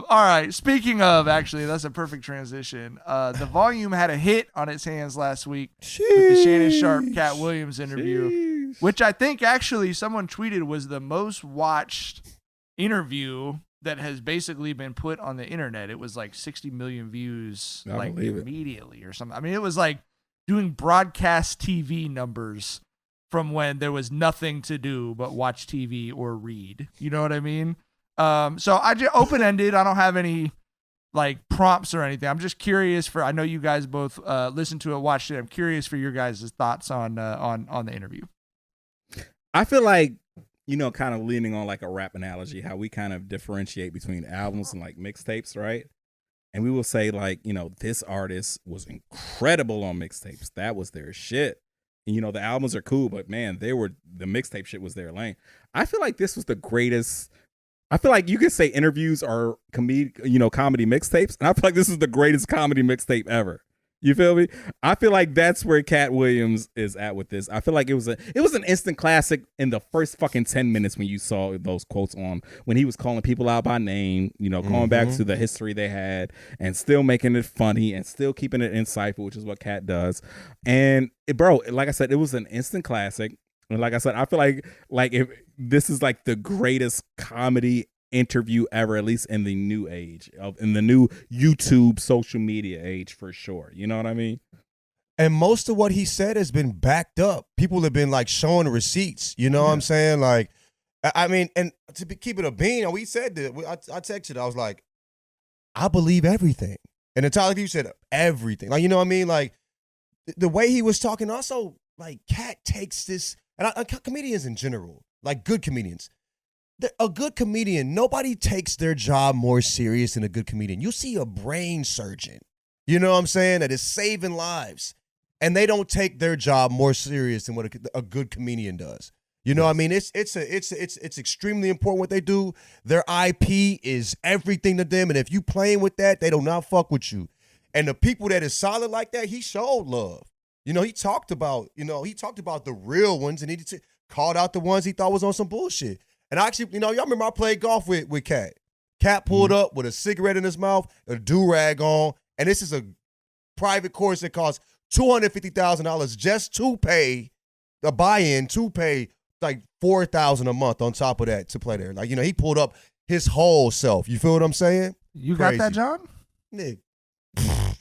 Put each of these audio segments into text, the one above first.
All right. Speaking of, actually, that's a perfect transition. The Volume had a hit on its hands last week with the Shannon Sharpe Katt Williams interview, which I think actually someone tweeted was the most watched interview that has basically been put on the internet. It was like 60 million views like immediately or something. I mean, it was like doing broadcast TV numbers from when there was nothing to do but watch TV or read. You know what I mean? So I just open-ended. I don't have any like prompts or anything. I'm just curious for, I know you guys both listened to it, watched it. I'm curious for your guys' thoughts on the interview. I feel like, you know, kind of leaning on like a rap analogy, how we kind of differentiate between albums and like mixtapes, right? And we will say like, you know, this artist was incredible on mixtapes. That was their shit. And, you know, the albums are cool, but man, the mixtape shit was their lane. I feel like this was the greatest. I feel like you could say interviews are comedy mixtapes. And I feel like this is the greatest comedy mixtape ever. You feel me? I feel like that's where Katt Williams is at with this. I feel like it was an instant classic in the first fucking 10 minutes when you saw those quotes on when he was calling people out by name, you know, going back to the history they had and still making it funny and still keeping it insightful, which is what Katt does. And like I said, it was an instant classic. And like I said, I feel like if this is like the greatest comedy interview ever, at least in the new age, in the new YouTube social media age, for sure. You know what I mean? And most of what he said has been backed up. People have been like showing receipts. You know what I'm saying? Like, I mean, and keep it a bean, we said that. I texted, I was like, I believe everything. And the Tyler, you said everything. Like, you know what I mean? Like, the way he was talking, also, like, Katt takes this, and comedians in general, like good comedians, a good comedian, nobody takes their job more serious than a good comedian. You see a brain surgeon, you know what I'm saying, that is saving lives, and they don't take their job more serious than what a good comedian does. You know what I mean? It's extremely important what they do. Their IP is everything to them, and if you playing with that, they do not fuck with you. And the people that is solid like that, he showed love. You know, he talked about the real ones, and he called out the ones he thought was on some bullshit. And actually, you know, y'all remember I played golf with Katt. Katt pulled up with a cigarette in his mouth, a do-rag on, and this is a private course that costs $250,000 just to pay the buy-in, to pay like $4,000 a month on top of that to play there. Like, you know, he pulled up his whole self. You feel what I'm saying? You Crazy. Got that, John? Nigga.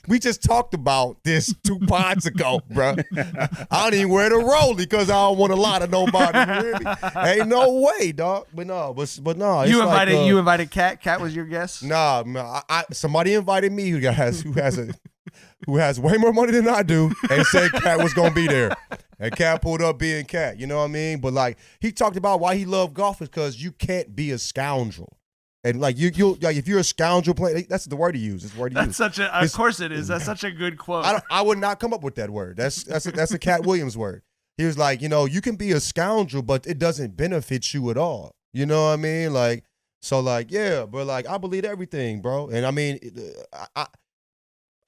We just talked about this 2 pods ago, bro. I don't even wear the rollie because I don't want a lot of nobody. Really. Ain't no way, dog. But no. You invited Katt. Katt was your guest. Nah, somebody invited me who has way more money than I do, and said Katt was gonna be there. And Katt pulled up being Katt. You know what I mean? But like he talked about why he loved golf is because you can't be a scoundrel. And like you like if you're a scoundrel playing, that's the word he used. It's the word he used. Of course it is. That's such a good quote. I would not come up with that word. That's a Katt Williams word. He was like, you know, you can be a scoundrel, but it doesn't benefit you at all. You know what I mean? Like, so like, yeah, but like I believe everything, bro. And I mean, I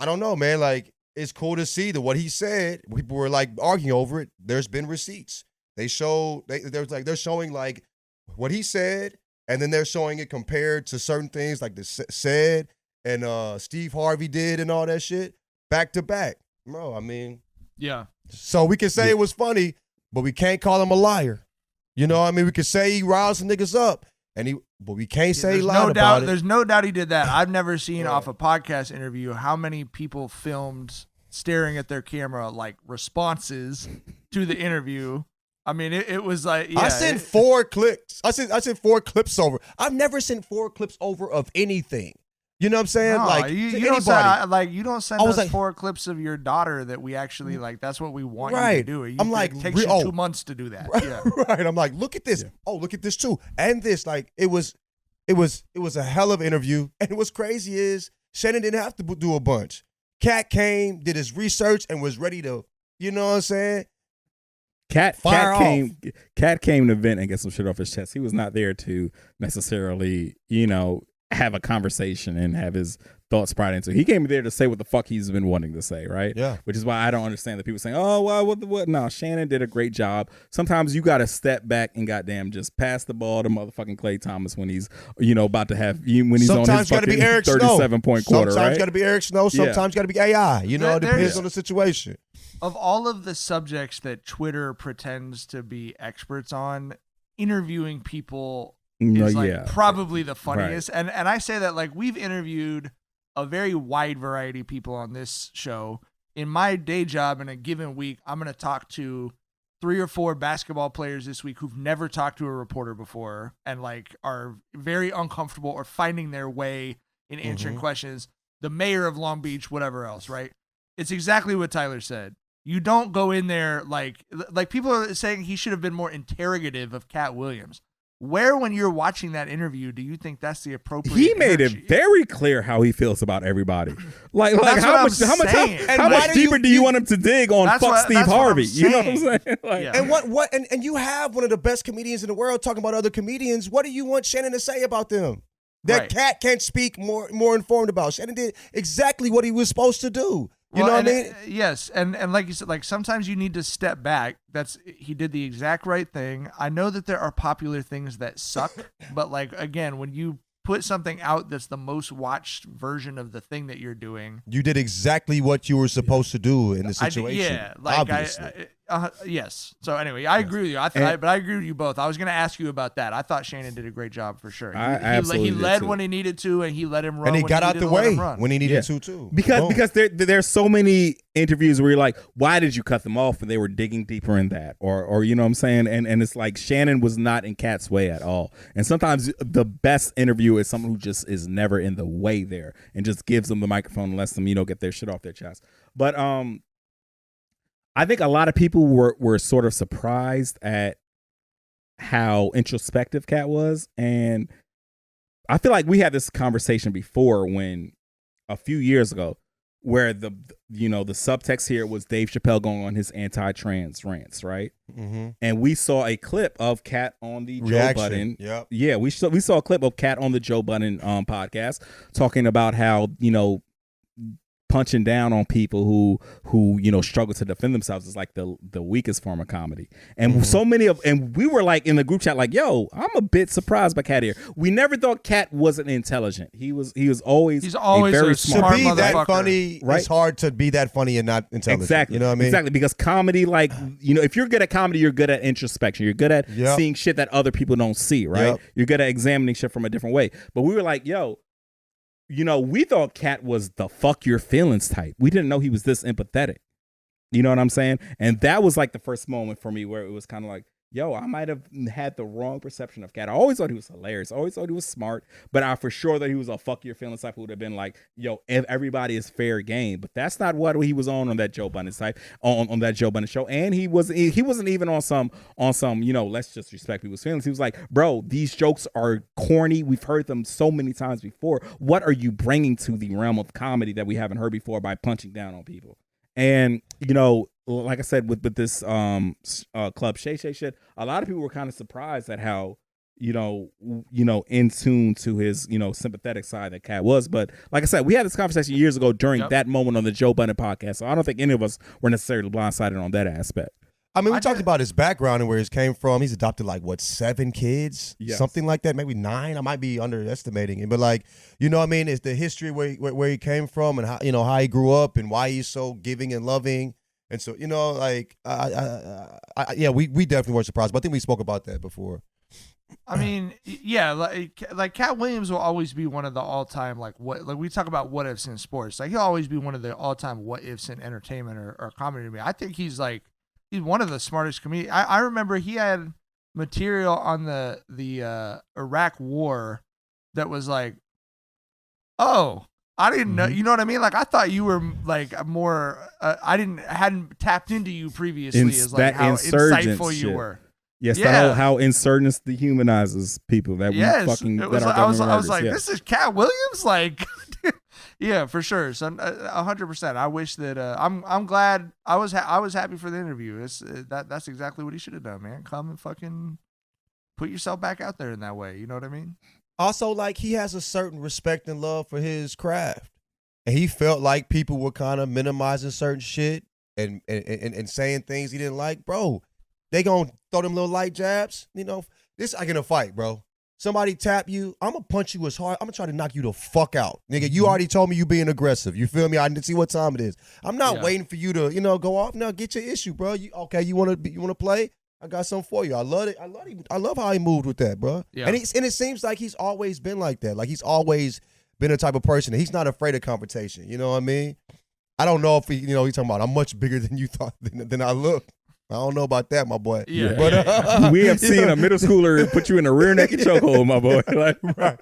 don't know, man. Like, it's cool to see that what he said. People were like arguing over it. There's been receipts. They're showing like what he said. And then they're showing it compared to certain things like the said and Steve Harvey did and all that shit back to back. Bro, I mean. Yeah. So we can say it was funny, but we can't call him a liar. You know what I mean? We can say he riles some niggas up, but we can't say he lied about it. There's no doubt he did that. I've never seen off a podcast interview how many people filmed staring at their camera like responses to the interview. I mean, it was like, yeah. I sent 4 clips. I sent 4 clips over. I've never sent 4 clips over of anything. You know what I'm saying? No, like you don't send us like 4 clips of your daughter that we actually like. That's what we want you to do. I'm like, it takes you 2 months to do that. Right, yeah. Right. I'm like, look at this. Yeah. Oh, look at this too, and this. Like, it was a hell of an interview. And what's crazy is Shannon didn't have to do a bunch. Katt came, did his research, and was ready to. You know what I'm saying? Katt came to vent and get some shit off his chest. He was not there to necessarily, you know, have a conversation and have his thoughts prior into. He came there to say what the fuck he's been wanting to say, right? Yeah. Which is why I don't understand the people saying, "Oh, well, what?" No, Shannon did a great job. Sometimes you got to step back and goddamn just pass the ball to motherfucking Klay Thomas when he's about to have when he's sometimes on his fucking 37-point quarter, sometimes right? got to be Eric Snow. Sometimes got to be AI. You know, it depends on the situation. Of all of the subjects that Twitter pretends to be experts on, interviewing people is probably the funniest. Right. And I say that like we've interviewed a very wide variety of people on this show. In my day job in a given week, I'm going to talk to 3 or 4 basketball players this week who've never talked to a reporter before and like are very uncomfortable or finding their way in answering questions. The mayor of Long Beach, whatever else, right? It's exactly what Tyler said. You don't go in there like people are saying he should have been more interrogative of Katt Williams. Where, when you're watching that interview, do you think that's the appropriate? He made it very clear how he feels about everybody. Like how much deeper do you want him to dig on Steve Harvey? You know what I'm saying? Like, yeah. And you have one of the best comedians in the world talking about other comedians. What do you want Shannon to say about them? That Katt can't speak more informed about. Shannon did exactly what he was supposed to do. You know what I mean? Yes, and like you said, like sometimes you need to step back. He did the exact right thing. I know that there are popular things that suck, but like again, when you put something out that's the most watched version of the thing that you're doing, you did exactly what you were supposed to do in the situation. Obviously. Yes. So anyway, I agree with you. But I agree with you both. I was going to ask you about that. I thought Shannon did a great job for sure. He led when he needed to, and he let him run. And he got out the way when he needed to too. Because there's so many interviews where you're like, why did you cut them off? And they were digging deeper in that, or you know what I'm saying? And it's like Shannon was not in Katt's way at all. And sometimes the best interview is someone who just is never in the way there and just gives them the microphone and lets them get their shit off their chest. But I think a lot of people were sort of surprised at how introspective Katt was. And I feel like we had this conversation before when a few years ago where the subtext here was Dave Chappelle going on his anti-trans rants, right? Mm-hmm. And we saw a clip of Katt on the Joe Budden. Yep. Yeah, we saw a clip of Katt on the Joe Budden podcast talking about how, punching down on people who struggle to defend themselves is like the weakest form of comedy. And so many and we were like in the group chat like, yo, I'm a bit surprised by Katt here. We never thought Katt wasn't intelligent. He's always very smart. To be that funny, right? It's hard to be that funny and not intelligent. Exactly. You know what I mean? Exactly, because comedy, like, if you're good at comedy, you're good at introspection. You're good at seeing shit that other people don't see, right? Yep. You're good at examining shit from a different way. But we were like, yo, we thought Katt was the fuck your feelings type. We didn't know he was this empathetic. You know what I'm saying? And that was like the first moment for me where it was kind of like, yo, I might have had the wrong perception of Katt. I always thought he was hilarious. I always thought he was smart, but I for sure that he was a fuck your feelings type who would have been like, yo, everybody is fair game. But that's not what he was on that Joe Budden type, on that Joe Budden show. And he wasn't even on some, let's just respect people's feelings. He was like, bro, these jokes are corny. We've heard them so many times before. What are you bringing to the realm of comedy that we haven't heard before by punching down on people? And, like I said, with this Club Shay shit, a lot of people were kind of surprised at how, in tune to his, sympathetic side that Katt was. But like I said, we had this conversation years ago during that moment on the Joe Budden podcast. So I don't think any of us were necessarily blindsided on that aspect. I mean, we talked about his background and where he came from. He's adopted 7 kids, something like that, maybe 9. I might be underestimating it, but it's the history where he came from and how he grew up and why he's so giving and loving. And so, we definitely were surprised, but I think we spoke about that before. I mean, yeah, like Katt Williams will always be one of the all-time we talk about what ifs in sports. Like he'll always be one of the all-time what ifs in entertainment or comedy to me. I think he's one of the smartest comedians. I remember he had material on the Iraq War that was like, oh, I didn't know. You know what I mean? Like I thought you were more. Hadn't tapped into you previously as how insightful you were. Yes, how insurgents dehumanizes people that we fucking. I was like, this is Katt Williams, yeah, for sure. So 100%. I wish that I'm glad I was happy for the interview. That's exactly what he should have done, man. Come and fucking put yourself back out there in that way. You know what I mean? Also, like, he has a certain respect and love for his craft. And he felt like people were kind of minimizing certain shit and saying things he didn't like. Bro, they gonna throw them little light jabs. You know, this like in a fight, bro. Somebody tap you, I'm gonna punch you as hard. I'm gonna try to knock you the fuck out. Nigga, you already told me you being aggressive. You feel me? I didn't see what time it is. I'm not waiting for you to, go off. No, get your issue, bro. You wanna play? I got something for you. I love it. I love how he moved with that, bro. Yeah. And it seems like he's always been like that. Like he's always been a type of person that he's not afraid of confrontation. You know what I mean? I don't know if he's talking about I'm much bigger than you thought than I look. I don't know about that, my boy. Yeah, but we have seen a middle schooler put you in a rear naked chokehold, my boy. Like, right.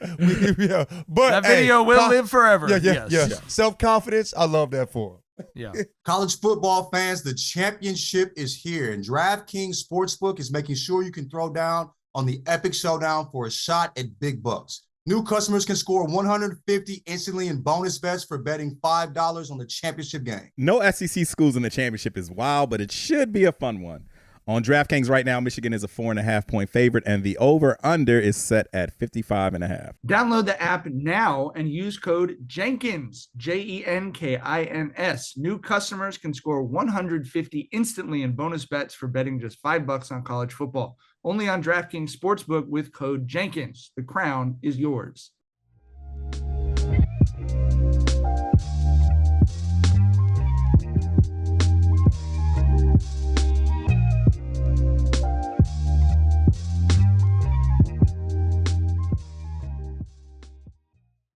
But that video will live forever. Yeah. Self-confidence, I love that for him. Yeah. College football fans, the championship is here, and DraftKings Sportsbook is making sure you can throw down on the epic showdown for a shot at big bucks. New customers can score $150 instantly in bonus bets for betting $5 on the championship game. No SEC schools in the championship is wild, but it should be a fun one. On DraftKings right now, Michigan is a 4.5-point favorite, and the over-under is set at 55.5. Download the app now and use code Jenkins, Jenkins. New customers can score $150 instantly in bonus bets for betting just $5 on college football. Only on DraftKings Sportsbook with code Jenkins. The crown is yours.